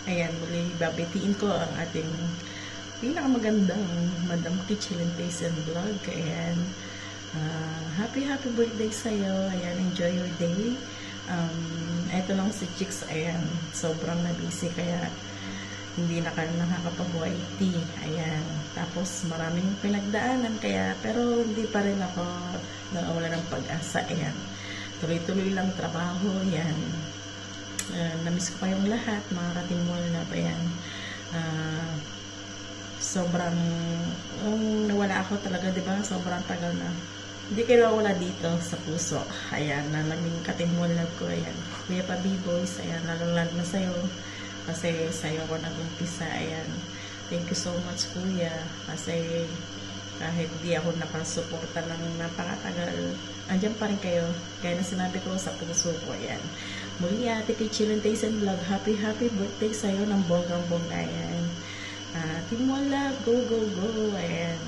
Ayan, muli babatiin ko ang ating pinakamagandang Madam Kitchelin Taste and Vlog. Ayan, happy birthday sa'yo. Ayan, enjoy your day. Eto lang si Chicks, ayan, sobrang na-busy kaya hindi nakakapag-YT. Ayan, tapos maraming pinagdaanan kaya, pero hindi pa rin ako nawawala ng pag-asa. Ayan, tuloy-tuloy lang trabaho. Ayan, namiss ko kayong lahat, mga katimol na pa yan. Sobrang nawala ako talaga, diba? Sobrang tagal na. Hindi kayo wala dito sa puso. Ayan, na naging katimol na ko. Ayan, Kuya Pabiboys, ayan, lalo-lalo na sa'yo. Kasi sa'yo ko nag-umpisa. Ayan, thank you so much, Kuya. Kasi kahit di ako nakasuporta ng napakatagal, andyan pa rin kayo. Kaya na sinabi ko sa puso ko. Ayan, muli Ate Kitchelin Taste and Vlog, happy birthday sa'yo ng bonggang-bongga. Ayan, Team One Love, go, go, go. Ayan,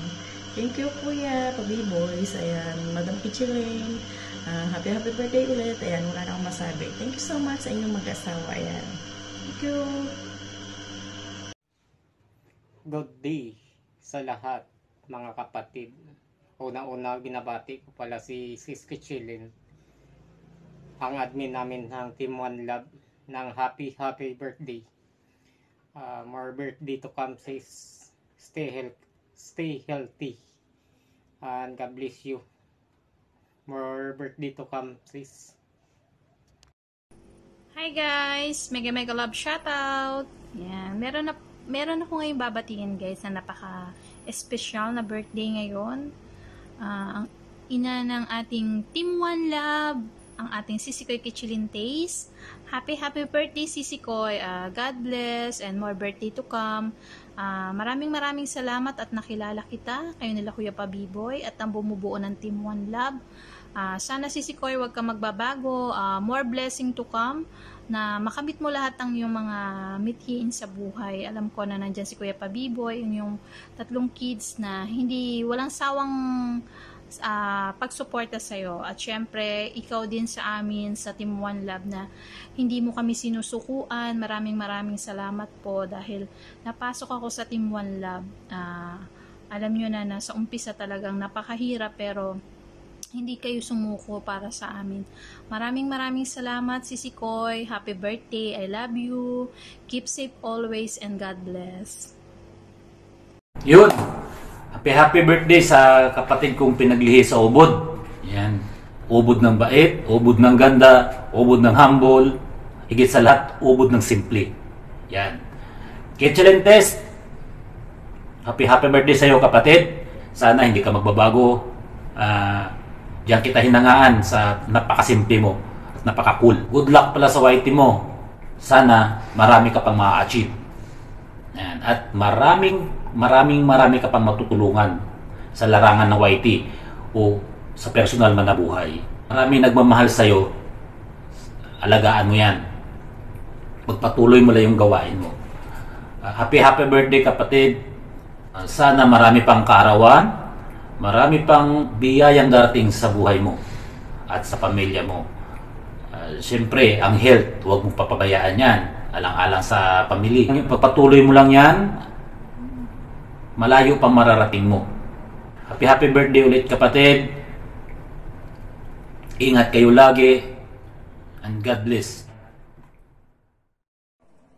thank you, Kuya Pabiboys. Ayan, Madam Kitchelin, happy birthday ulit. Ayan, wala na akong masabi. Thank you so much sa inyong mag-asawa. Ayan, thank you. Good day sa lahat, mga kapatid. Una-una, binabati ko pala si Sis Kitchelin, ang admin namin ng Team One Love, ng happy birthday. More birthday to come, sis. Stay healthy. And God bless you. More birthday to come, sis. Hi guys! Mega love shoutout! Yan. Meron ako ngayong babatingin guys na napaka-espesyal na birthday ngayon. Ang ina ng ating Team One Love, ang ating Sisikoy Kitchelin Taste. Happy birthday Sisikoy. God bless and more birthday to come. Maraming salamat at nakilala kita. Kayo nila Kuya Pabiboy at ang bumubuo ng Team One Love. Sana Sisikoy wag ka magbabago. More blessing to come na makamit mo lahat ng yung mga mithiin sa buhay. Alam ko na nandyan si Kuya Pabiboy, yung 3 kids na walang sawang pagsuporta sa'yo. At syempre, ikaw din sa amin, sa Team One Love na hindi mo kami sinusukuan. Maraming salamat po dahil napasok ako sa Team One Love. Alam nyo na sa umpisa talagang napakahirap pero hindi kayo sumuko para sa amin. Maraming salamat, Sisikoy. Happy birthday. I love you. Keep safe always and God bless. Yun. Happy birthday sa kapatid kong pinaglihi sa ubod. Yan. Ubod ng bait, ubod ng ganda, ubod ng humble, higit sa lahat, ubod ng simple. Yan. Kitchelin Taste. Happy birthday sa iyo, kapatid. Sana hindi ka magbabago. Diyan kita hinangaan sa napakasimple mo at napaka-cool. Good luck pala sa YT mo. Sana marami ka pang ma-achieve. Yan. At marami ka pang matutulungan sa larangan ng YT o sa personal man na buhay. Marami nagmamahal sa'yo. Alagaan mo yan. Magpatuloy mo lang yung gawain mo. Happy birthday, kapatid. Sana marami pang kaarawan. Marami pang biyayang darating sa buhay mo at sa pamilya mo. Siyempre, ang health, huwag mong papabayaan yan. Alang-alang sa pamilya. Pagpatuloy mo lang yan, malayo pang mararating mo. Happy birthday ulit, kapatid. Ingat kayo lagi. And God bless.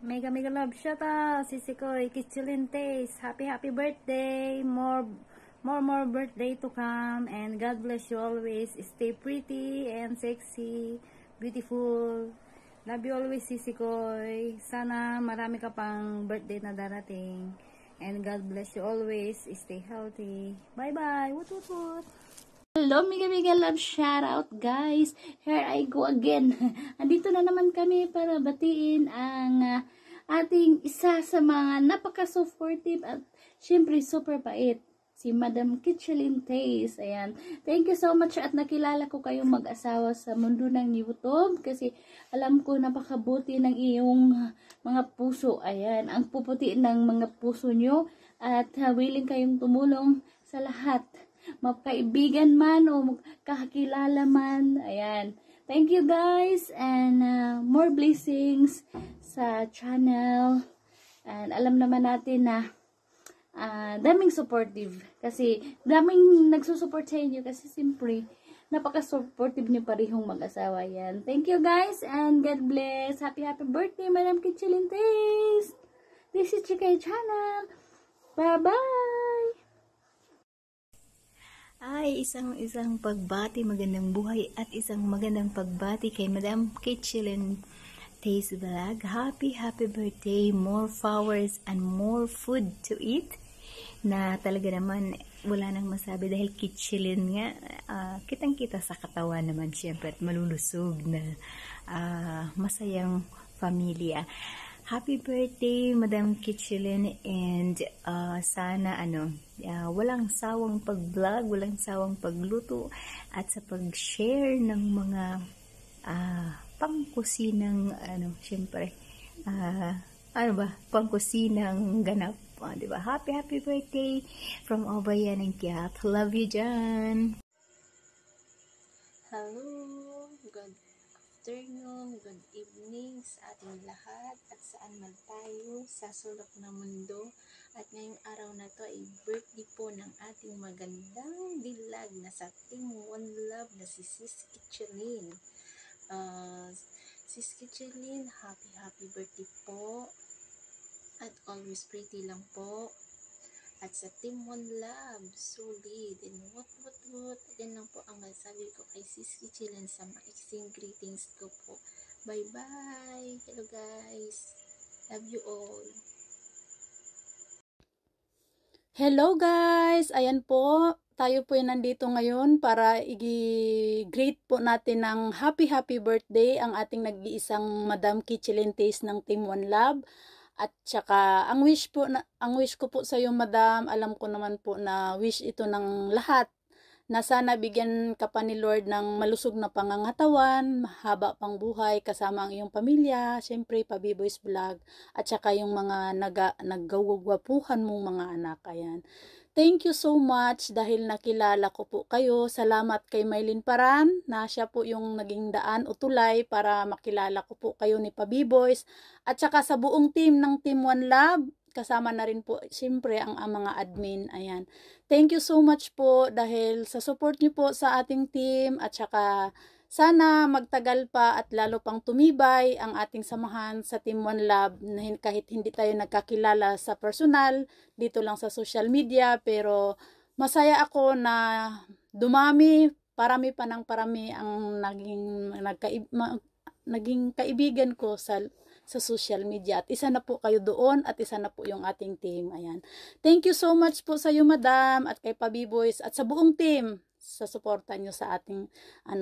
Mega love shoutout, Sisikoy Kitchelin Taste. Happy birthday. More birthday to come, and God bless you always. Stay pretty and sexy, beautiful. Love you always, Sisikoy. Sana marami ka pang birthday na darating, and God bless you always. Stay healthy. Bye. Woot. Hello, mega love shoutout guys. Here I go again. Andito na naman kami para batiin ang ating isa sa mga napaka-supportive at syempre super bait, si Madam Kitchelin Taste. Ayan. Thank you so much at nakilala ko kayong mag-asawa sa mundo ng YouTube kasi alam ko napakabuti ng iyong mga puso. Ayan. Ang puputi ng mga puso nyo at willing kayong tumulong sa lahat. Magkaibigan man o kakilala man. Ayan. Thank you guys and more blessings sa channel. And alam naman natin na daming supportive. Kasi daming nagsusupport sa inyo. Kasi siyempre, napaka-supportive niyo parehong mag-asawa yan. Thank you guys and God bless. Happy birthday, Madam Kitchilintes. This is Chikay Channel. Bye-bye! Ay, isang pagbati, magandang buhay at isang magandang pagbati kay Madam Kitchilintes Vlog. Happy birthday, more flowers and more food to eat. Na talaga naman wala nang masabi dahil Kitchilin nga, kitang-kita sa katawan naman siyempre at malulusog na masayang pamilya. Happy birthday, Madam Kitchilin, and sana walang sawang pag-vlog, walang sawang pagluto at sa pag-share ng mga pangkusinang syempre pangkusinang ganap, diba? Happy birthday from Obayan and Kiap. Love you, Jan. Hello, good afternoon, good evening sa ating lahat at saan man tayo sa sulok ng mundo. At ngayong araw na to ay birthday po ng ating magandang dilag na sa Team One Love na si Sis Kitchilin. Sis Kitchilin, happy birthday po at always pretty lang po. At sa Team One Love, solid and what. Yan lang po ang masabi ko kay Sis Kitchilin sa maiksing greetings ko po. Bye-bye. Hello guys. Love you all. Hello guys! Ayan po, tayo po yung nandito ngayon para i-greet po natin ng happy birthday ang ating nag-iisang Madam Kitchilintes ng Team One Love. At saka, ang wish ko po sa iyo, Madam, alam ko naman po na wish ito ng lahat, na sana bigyan ka pa ni Lord ng malusog na pangangatawan, mahaba pang buhay, kasama ang iyong pamilya, syempre, Pa-B-Boys Vlog, at saka yung mga naggawagwapuhan mong mga anak. Ayan. Thank you so much dahil nakilala ko po kayo. Salamat kay Maylin Paran na siya po yung naging daan o tulay para makilala ko po kayo ni Pa-B-Boys. At saka sa buong team ng Team One Love, kasama na rin po siyempre ang mga admin. Ayan. Thank you so much po dahil sa support niyo po sa ating team at saka sana magtagal pa at lalo pang tumibay ang ating samahan sa Team One Love kahit hindi tayo nagkakilala sa personal, dito lang sa social media, pero masaya ako na dumami, parami pa ng parami ang naging kaibigan ko sa social media. At isa na po kayo doon at isa na po yung ating team. Ayan. Thank you so much po sa iyo, Madam, at kay Pa-B-Boys at sa buong team sa suporta nyo sa ating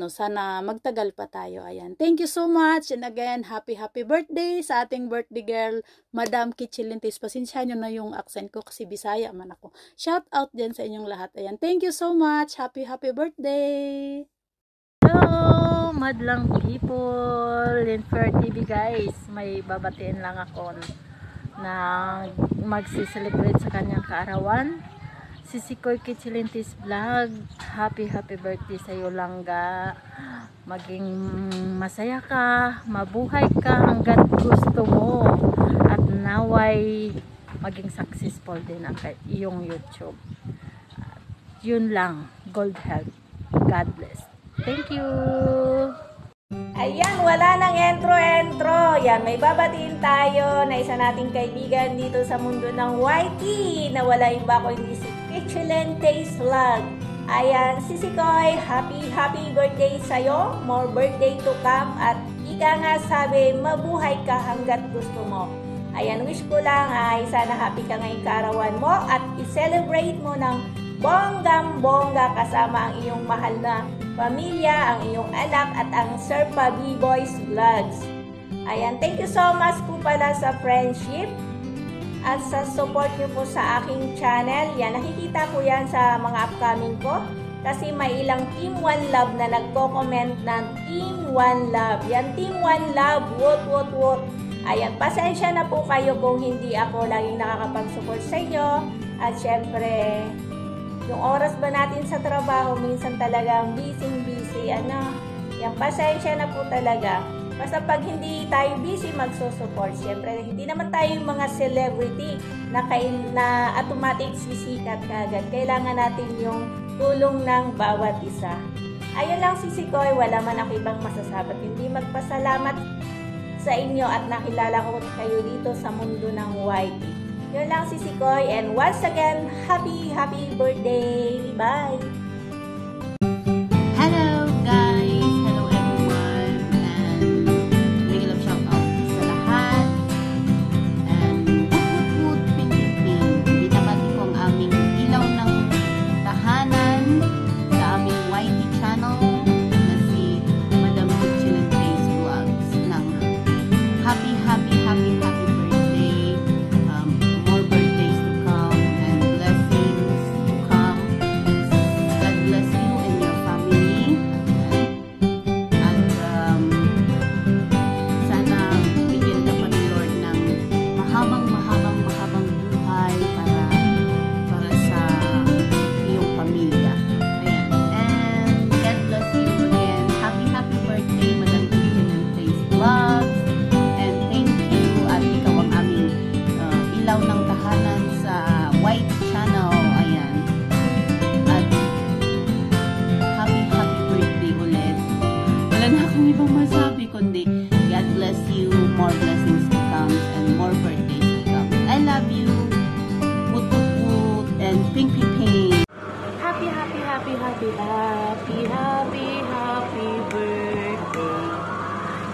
sana magtagal pa tayo. Ayan. Thank you so much and again, happy birthday sa ating birthday girl, Madam Kitchilintes. Pasensya nyo na yung accent ko kasi Bisaya man ako. Shout out din sa inyong lahat. Ayan. Thank you so much. Happy birthday. Hello, madlang people in Fair TV guys. May babatiin lang ako na magsi-celebrate sa kanyang kaarawan. Sisikoy Kitchilintes Vlog, happy birthday sa iyo, Langga. Maging masaya ka, mabuhay ka hanggat gusto mo, at naway maging successful din ang iyong YouTube. Yun lang, gold health. God bless. Thank you. Ayan, wala nang entro. Yan, may babatiin tayo na isa nating kaibigan dito sa mundo ng YT na wala iba ko hindi si Kitchilintes Vlog. Ayan, Sisikoy, happy birthday sa'yo. More birthday to come. At ika nga sabi, mabuhay ka hanggat gusto mo. Ayan, wish ko lang ay sana happy ka ngayong kaarawan mo at i-celebrate mo ng bonggang-bongga kasama ang iyong mahal na pamilya, ang iyong anak at ang Sir Pa-B-Boys Vlogs. Ayan, thank you so much po pala sa friendship at sa support nyo po sa aking channel. Yan, nakikita ko yan sa mga upcoming ko kasi may ilang Team One Love na nagko-comment ng Team One Love. Yan, Team One Love, what. Ayan, pasensya na po kayo kung hindi ako laging nakakapag-support sa inyo. At syempre, yung oras ba natin sa trabaho, minsan talagang busy. Yan, pasensya na po talaga. Basta pag hindi tayo busy, magsusupport. Siyempre, hindi naman tayo yung mga celebrity na automatic sisikat kagad. Kailangan natin yung tulong ng bawat isa. Ayun lang, Sisi Koy, wala man ako ibang masasabat. Hindi magpasalamat sa inyo at nakilala ko kayo dito sa mundo ng YT. Yun lang, Sisi Koy, and once again, happy birthday! Bye! Hello guys! Hello everyone! And big love shout out sa lahat. And wood, ping. Binabati ko ang aming ilaw ng tahanan sa aming YT channel na si Madam Kitchelentays Vlogs ng happy birthday. More birthdays to come and blessings to come. God bless you and your family. At sana bigyan ka pa ni Lord ng mahabang buhay para sa iyong pamilya. Ayan. And God bless you again. Happy birthday, Madam Kitchelentays Vlogs. And thank you at ikaw ang aming ilaw ng tahanan sa White Channel. Ayan. At happy birthday ulit. Wala na akong ibang masabi kundi God bless you, more blessings to come, and more birthdays to come. I love you. Woot, and ping. Happy birthday.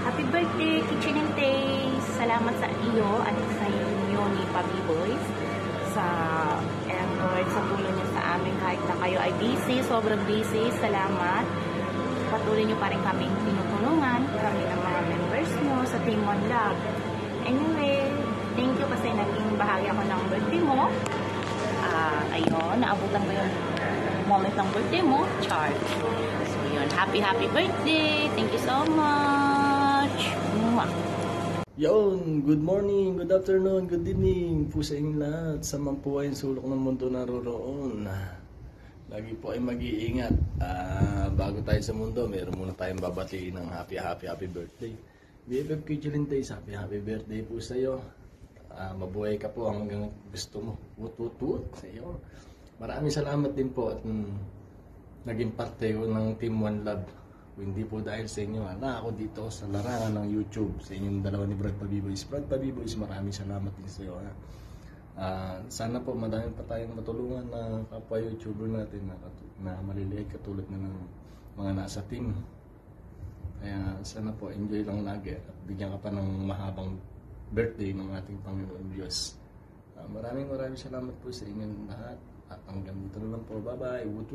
Happy birthday, Kitchelentays. Salamat sa iyo at sa inyo ni Papi Boys sa Lord, sa tulong niyo sa amin kahit na kayo ay busy, sobrang busy. Salamat. Patuloy niyo pa rin kaming tinutulungan, kami ng mga members niyo sa Team One Love. Anyway, thank you kasi naging bahagi ako ng birthday mo. Ayun, naabutan ko yung moment ng birthday mo, Char. So yun, happy birthday. Thank you so much. Mwah. Yon, good morning, good afternoon, good evening po sa inyong lahat. Sa man po ay sulok ng mundo naroroon. Lagi po ay mag-iingat. Bago tayo sa mundo, meron muna tayong babatiin ng happy birthday. BFF Kitchelentays, happy birthday po sa iyo. Mabuhay ka po hanggang gusto mo. Wut sa iyo. Maraming salamat din po at naging parte ko ng Team One Love. Hindi po dahil sa inyo, ako dito sa larangan ng YouTube, sa inyong dalawa ni Brad Pabi Boys. Brad Pabi Boys, maraming salamat din sa iyo. Sana po madami pa tayong matulungan na kapwa YouTuber natin na maliliit katulad na ng mga nasa team. Kaya sana po enjoy lang lagi at bigyan ka pa ng mahabang birthday ng ating Panginoon Diyos. Maraming salamat po sa inyong lahat at hanggang dito na lang po. Bye-bye. Wut.